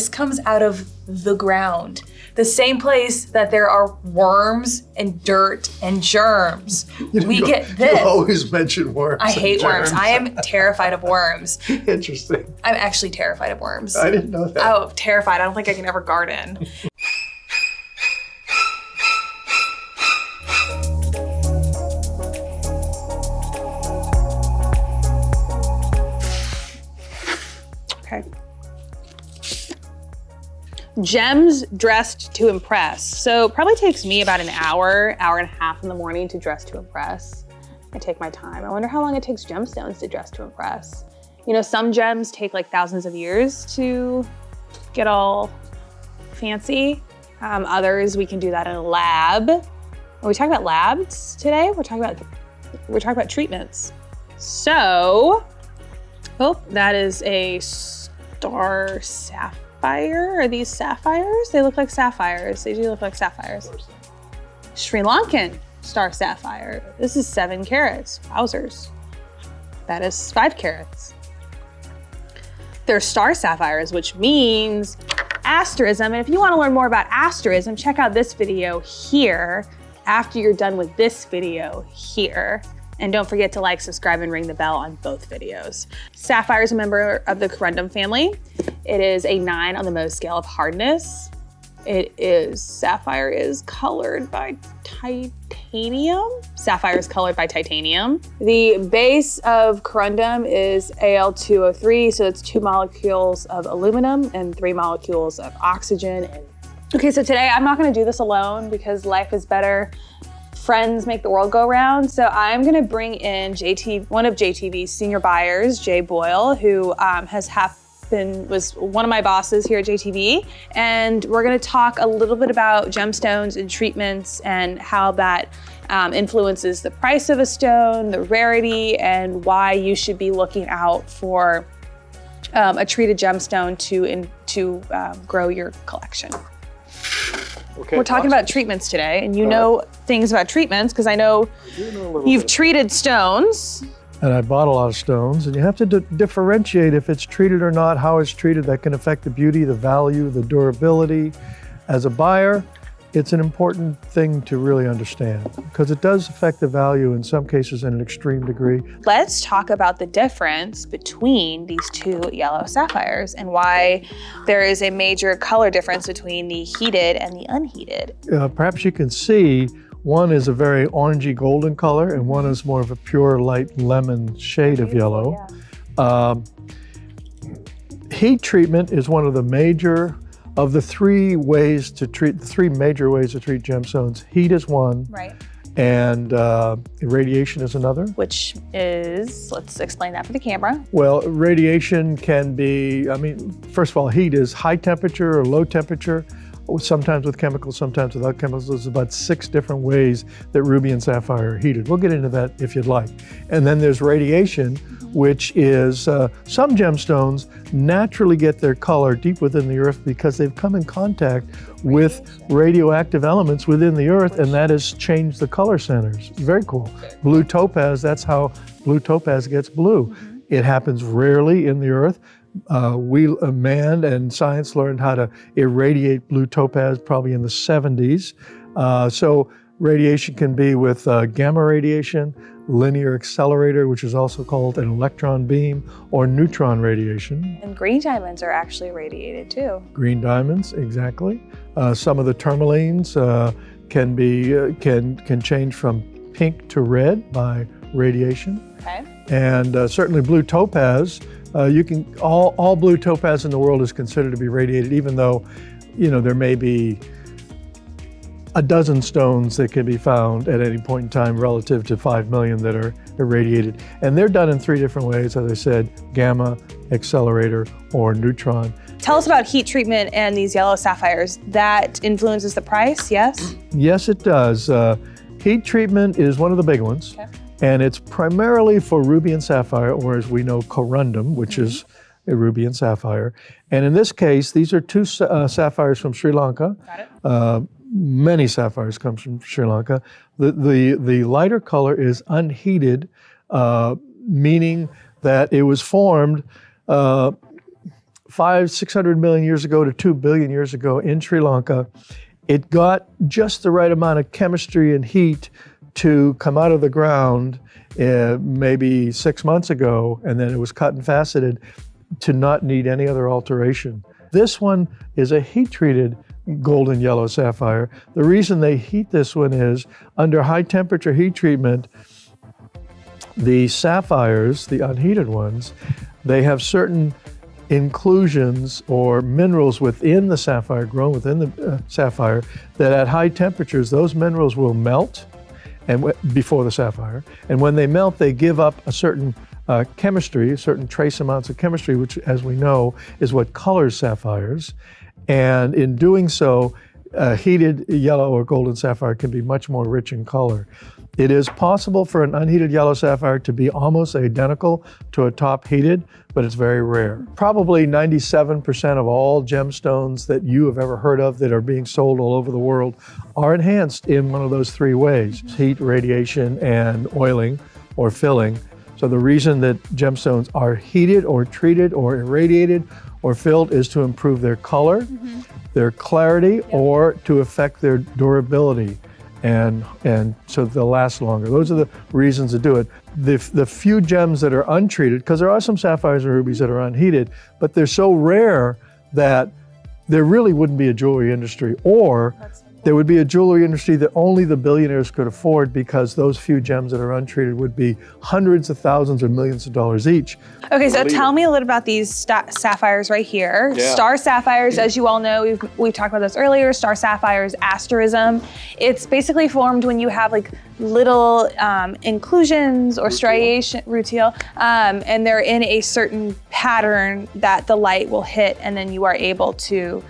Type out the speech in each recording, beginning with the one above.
This comes out of the ground, the same place that there are worms and dirt and germs. We get this. You always mention worms. I hate worms. I am terrified of worms. Interesting. I'm actually terrified of worms. I didn't know that. Oh, terrified. I don't think I can ever garden. Okay. Gems dressed to impress. So probably takes me about an hour, hour and a half in the morning to dress to impress. I take my time. I wonder how long it takes gemstones to dress to impress. You know, some gems take like thousands of years to get all fancy. Others, we can do that in a lab. Are we talking about labs today? We're talking about treatments. So, oh, that is a star sapphire. Are these sapphires? They look like sapphires. They do look like sapphires. Sri Lankan star sapphire. This is 7 carats. Wowzers. That is 5 carats. They're star sapphires, which means asterism. And if you want to learn more about asterism, check out this video here after you're done with this video here. And don't forget to like, subscribe, and ring the bell on both videos. Sapphire is a member of the corundum family. It is a 9 on the Mohs scale of hardness. Sapphire is colored by titanium. Sapphire is colored by titanium. The base of corundum is Al2O3, so it's 2 molecules of aluminum and 3 molecules of oxygen. Okay, so today I'm not gonna do this alone because life is better. Friends make the world go round. So I'm gonna bring in one of JTV's senior buyers, Jay Boyle, who was one of my bosses here at JTV. And we're gonna talk a little bit about gemstones and treatments and how that influences the price of a stone, the rarity, and why you should be looking out for a treated gemstone to grow your collection. Okay, we're talking about treatments today, and you know things about treatments because I know you've treated stones. And I bought a lot of stones, and you have to differentiate if it's treated or not, how it's treated. That can affect the beauty, the value, the durability. As a buyer, it's an important thing to really understand because it does affect the value in some cases in an extreme degree. Let's talk about the difference between these 2 yellow sapphires and why there is a major color difference between the heated and the unheated. Perhaps you can see one is a very orangey golden color and one is more of a pure light lemon shade of yellow. Yeah. Heat treatment is one of the major of the 3 ways to treat, the 3 major ways to treat gemstones. Heat is one. Right. And radiation is another. Which is, let's explain that for the camera. Well, radiation can be, first of all, heat is high temperature or low temperature, sometimes with chemicals, sometimes without chemicals. There's about 6 different ways that ruby and sapphire are heated. We'll get into that if you'd like. And then there's radiation, which is some gemstones naturally get their color deep within the earth because they've come in contact with radioactive elements within the earth, and that has changed the color centers. Very cool. Blue topaz, that's how blue topaz gets blue. It happens rarely in the earth. Man and science learned how to irradiate blue topaz probably in the 70s. So radiation can be with gamma radiation, linear accelerator, which is also called an electron beam, or neutron radiation. And green diamonds are actually radiated too. Green diamonds, exactly. Some of the tourmalines can change from pink to red by radiation. Okay. And certainly blue topaz, all blue topaz in the world is considered to be radiated, even though, there may be a dozen stones that can be found at any point in time relative to 5 million that are irradiated. And they're done in 3 different ways, as I said, gamma, accelerator, or neutron. Tell us about heat treatment and these yellow sapphires. That influences the price, yes? Yes, it does. Heat treatment is one of the big ones. Okay. And it's primarily for ruby and sapphire, or as we know, corundum, which is a ruby and sapphire. And in this case, these are 2 sapphires from Sri Lanka. Got it. Many sapphires come from Sri Lanka. The lighter color is unheated, meaning that it was formed 600 million years ago to 2 billion years ago in Sri Lanka. It got just the right amount of chemistry and heat to come out of the ground maybe 6 months ago, and then it was cut and faceted to not need any other alteration. This one is a heat-treated golden yellow sapphire. The reason they heat this one is under high temperature heat treatment, the sapphires, the unheated ones, they have certain inclusions or minerals within the sapphire, grown within the sapphire, that at high temperatures, those minerals will melt and before the sapphire. And when they melt, they give up a certain chemistry, certain trace amounts of chemistry, which, as we know, is what colors sapphires. And in doing so, heated yellow or golden sapphire can be much more rich in color. It is possible for an unheated yellow sapphire to be almost identical to a top heated, but it's very rare. Probably 97% of all gemstones that you have ever heard of that are being sold all over the world are enhanced in one of those three ways: heat, radiation, and oiling or filling. So the reason that gemstones are heated or treated or irradiated or filled is to improve their color, their clarity, or to affect their durability. And so they'll last longer. Those are the reasons to do it. The few gems that are untreated, because there are some sapphires and rubies that are unheated, but they're so rare that there really wouldn't be a jewelry industry, or there would be a jewelry industry that only the billionaires could afford, because those few gems that are untreated would be hundreds of thousands or millions of dollars each. Okay, so tell me a little about these sapphires right here. Yeah. Star sapphires, as you all know, we've talked about this earlier. Star sapphires, asterism. It's basically formed when you have like little inclusions or striation, rutile, and they're in a certain pattern that the light will hit, and then you are able to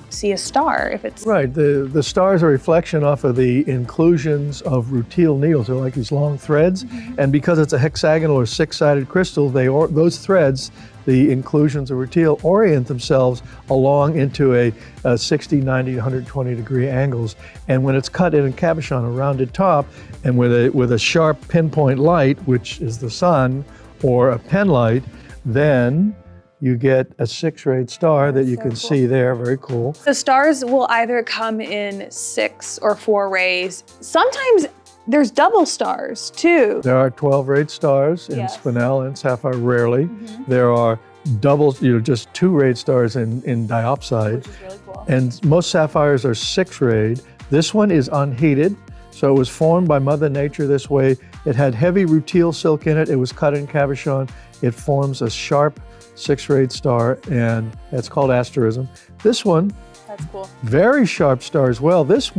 see a star if it's... Right, the stars are a reflection off of the inclusions of rutile needles. They're like these long threads, and because it's a hexagonal or six-sided crystal, those threads, the inclusions of rutile, orient themselves along into a 60, 90, 120 degree angles. And when it's cut in a cabochon, a rounded top, and with a sharp pinpoint light, which is the sun, or a pen light, then you get a 6-rayed star that you can see there. Very cool. The stars will either come in 6 or 4 rays. Sometimes there's double stars too. There are 12-rayed stars in spinel and sapphire, rarely. There are doubles, just 2-rayed stars in diopside. Which is really cool. And most sapphires are 6-rayed. This one is unheated, so it was formed by Mother Nature this way. It had heavy rutile silk in it. It was cut in cabochon. It forms a sharp 6-rayed star, and that's called asterism. This one, that's cool. Very sharp star as well. This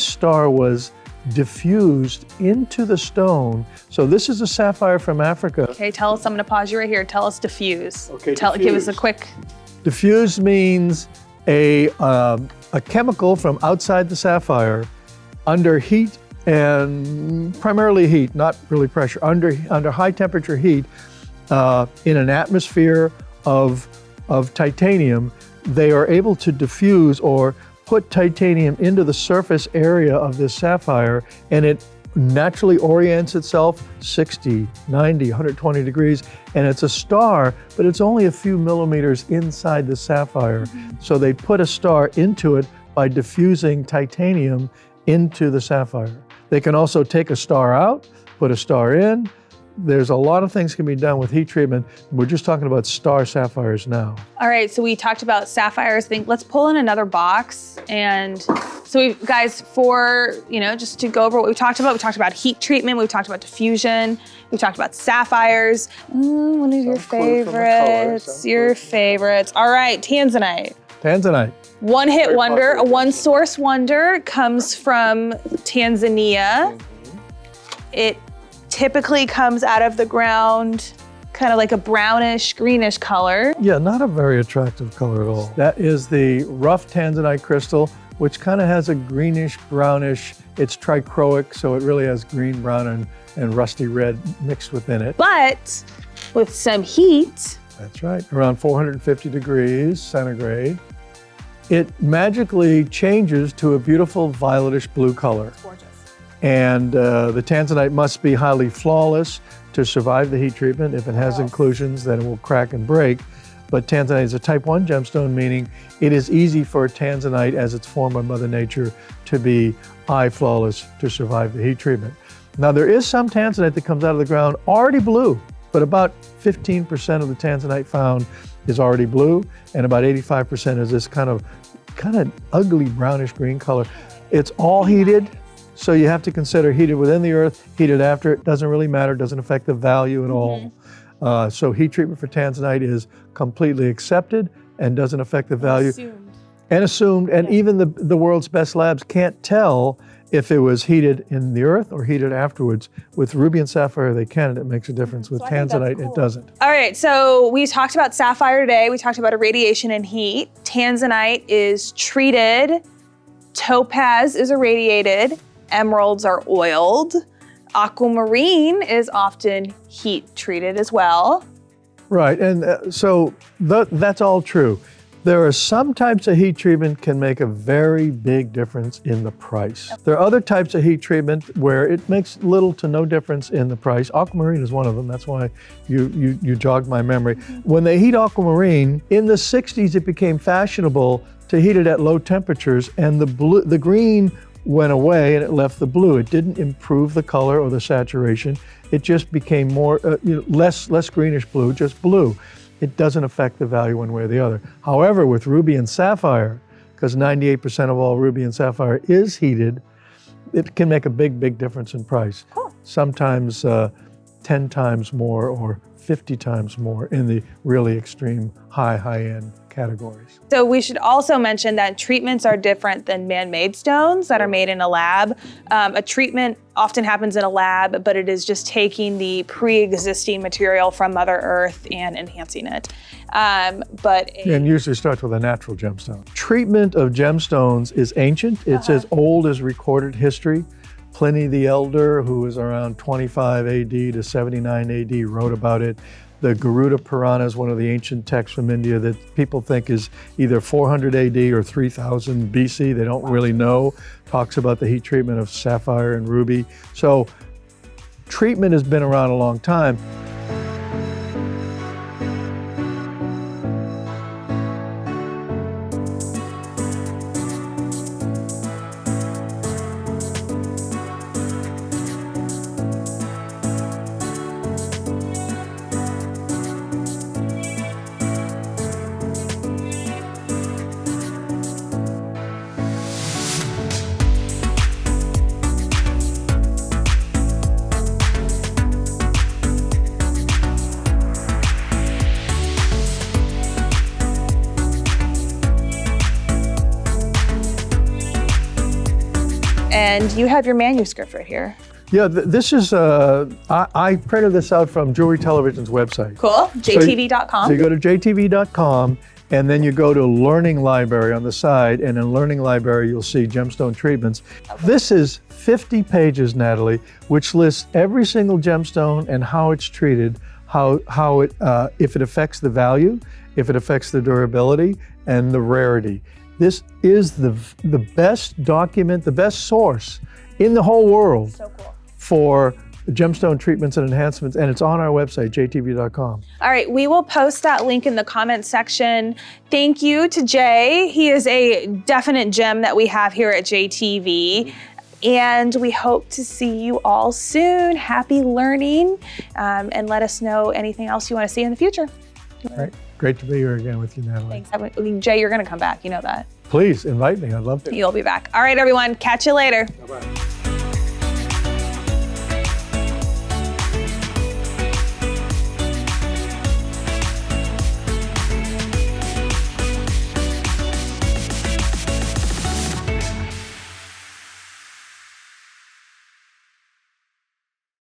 star was diffused into the stone. So this is a sapphire from Africa. Okay, tell us, I'm gonna pause you right here. Tell us diffuse. Okay, give us a quick. Diffuse means a chemical from outside the sapphire under heat, and primarily heat, not really pressure, under high temperature heat, in an atmosphere of titanium, they are able to diffuse or put titanium into the surface area of this sapphire, and it naturally orients itself 60, 90, 120 degrees, and it's a star, but it's only a few millimeters inside the sapphire. So they put a star into it by diffusing titanium into the sapphire. They can also take a star out, put a star in. There's a lot of things can be done with heat treatment. We're just talking about star sapphires now. All right, so we talked about sapphires. Let's pull in another box. And so we guys, just to go over what we talked about heat treatment, we've talked about diffusion, we've talked about sapphires. One of your favorites, your favorites. All right, Tanzanite. Tanzanite. One-hit wonder, a one-source wonder, comes from Tanzania. It typically comes out of the ground kind of like a brownish, greenish color. Yeah, not a very attractive color at all. That is the rough Tanzanite crystal, which kind of has a greenish, brownish, it's trichroic, so it really has green, brown, and rusty red mixed within it. But with some heat. That's right, around 450 degrees centigrade. It magically changes to a beautiful violetish blue color. It's gorgeous. And the Tanzanite must be highly flawless to survive the heat treatment. If it has inclusions, then it will crack and break. But Tanzanite is a type 1 gemstone, meaning it is easy for a Tanzanite as it's formed by Mother Nature to be eye flawless to survive the heat treatment. Now there is some Tanzanite that comes out of the ground already blue, but about 15% of the Tanzanite found is already blue, and about 85% is this kind of ugly brownish green color. It's all heated, so you have to consider heated within the earth, heated after. It doesn't really matter, doesn't affect the value at all. So heat treatment for Tanzanite is completely accepted and doesn't affect the value. Assumed, and even the world's best labs can't tell if it was heated in the earth or heated afterwards. With ruby and sapphire, they can, and it makes a difference. With Tanzanite, it doesn't. All right, so we talked about sapphire today. We talked about irradiation and heat. Tanzanite is treated. Topaz is irradiated. Emeralds are oiled. Aquamarine is often heat treated as well. Right, and so that's all true. There are some types of heat treatment can make a very big difference in the price. There are other types of heat treatment where it makes little to no difference in the price. Aquamarine is one of them. That's why you jogged my memory. When they heat aquamarine, in the 60s it became fashionable to heat it at low temperatures, and the green went away and it left the blue. It didn't improve the color or the saturation. It just became more less greenish blue, just blue. It doesn't affect the value one way or the other. However, with ruby and sapphire, because 98% of all ruby and sapphire is heated, it can make a big difference in price. Cool. Sometimes 10 times more or 50 times more in the really extreme high-end categories. So we should also mention that treatments are different than man-made stones that are made in a lab. A treatment often happens in a lab, but it is just taking the pre-existing material from Mother Earth and enhancing it. And usually starts with a natural gemstone. Treatment of gemstones is ancient. It's as old as recorded history. Pliny the Elder, who was around 25 AD to 79 AD, wrote about it. The Garuda Purana is one of the ancient texts from India that people think is either 400 AD or 3000 BC. They don't really know. Talks about the heat treatment of sapphire and ruby. So treatment has been around a long time. And you have your manuscript right here. Yeah, this is, I printed this out from Jewelry Television's website. Cool, jtv.com. So you go to jtv.com, and then you go to Learning Library on the side, and in Learning Library you'll see gemstone treatments. This is 50 pages, Natalie, which lists every single gemstone and how it's treated, how it, if it affects the value, if it affects the durability, and the rarity. This is the best document, the best source in the whole world for gemstone treatments and enhancements, and it's on our website, jtv.com. All right, we will post that link in the comments section. Thank you to Jay. He is a definite gem that we have here at JTV. And we hope to see you all soon. Happy learning, and let us know anything else you want to see in the future. All right. Great to be here again with you, Natalie. Thanks. Jay, you're going to come back. You know that. Please invite me. I'd love to. You'll be back. All right, everyone. Catch you later. Bye-bye.